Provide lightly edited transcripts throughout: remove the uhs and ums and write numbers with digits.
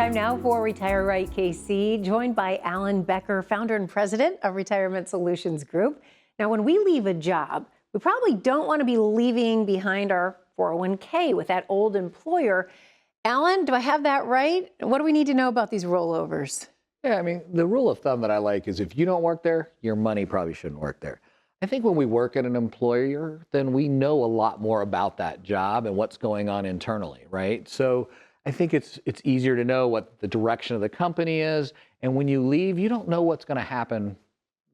Time now for Retire Right KC, joined by Alan Becker, founder and president of Retirement Solutions Group. Now, when we leave a job, we probably don't want to be leaving behind our 401k with that old employer. Alan, do I have that right? What do we need to know about these rollovers? Yeah, I mean, the rule of thumb that I like is if you don't work there, your money probably shouldn't work there. I think when we work at an employer, then we know a lot more about that job and what's going on internally, right? So I think it's easier to know what the direction of the company is. And when you leave, you don't know what's going to happen,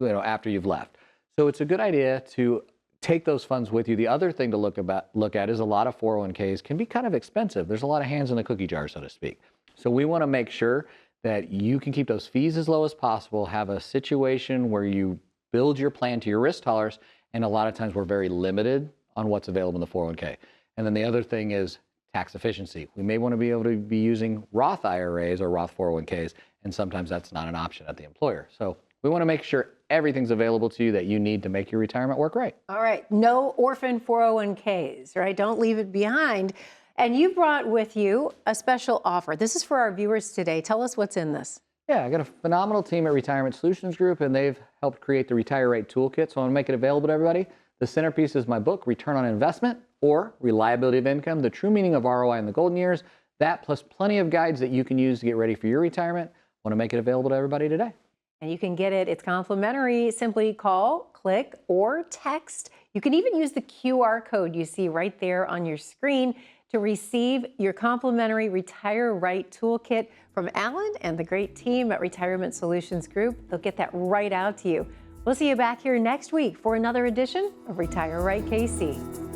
after you've left. So it's a good idea to take those funds with you. The other thing to look at is a lot of 401ks can be kind of expensive. There's a lot of hands in the cookie jar, so to speak. So we want to make sure that you can keep those fees as low as possible, have a situation where you build your plan to your risk tolerance, and a lot of times we're very limited on what's available in the 401k. And then the other thing is tax efficiency. We may want to be able to be using Roth IRAs or Roth 401ks, and sometimes that's not an option at the employer. So we want to make sure everything's available to you that you need to make your retirement work right. All right, no orphan 401ks, right? Don't leave it behind. And you brought with you a special offer. This is for our viewers today. Tell us what's in this. Yeah, I got a phenomenal team at Retirement Solutions Group, and they've helped create the Retire Right Toolkit, so I want to make it available to everybody. The centerpiece is my book, Return on Investment, or Reliability of Income, the true meaning of ROI in the golden years. That plus plenty of guides that you can use to get ready for your retirement. I want to make it available to everybody today. And you can get it. It's complimentary. Simply call, click, or text. You can even use the QR code you see right there on your screen to receive your complimentary Retire Right Toolkit from Alan and the great team at Retirement Solutions Group. They'll get that right out to you. We'll see you back here next week for another edition of Retire Right KC.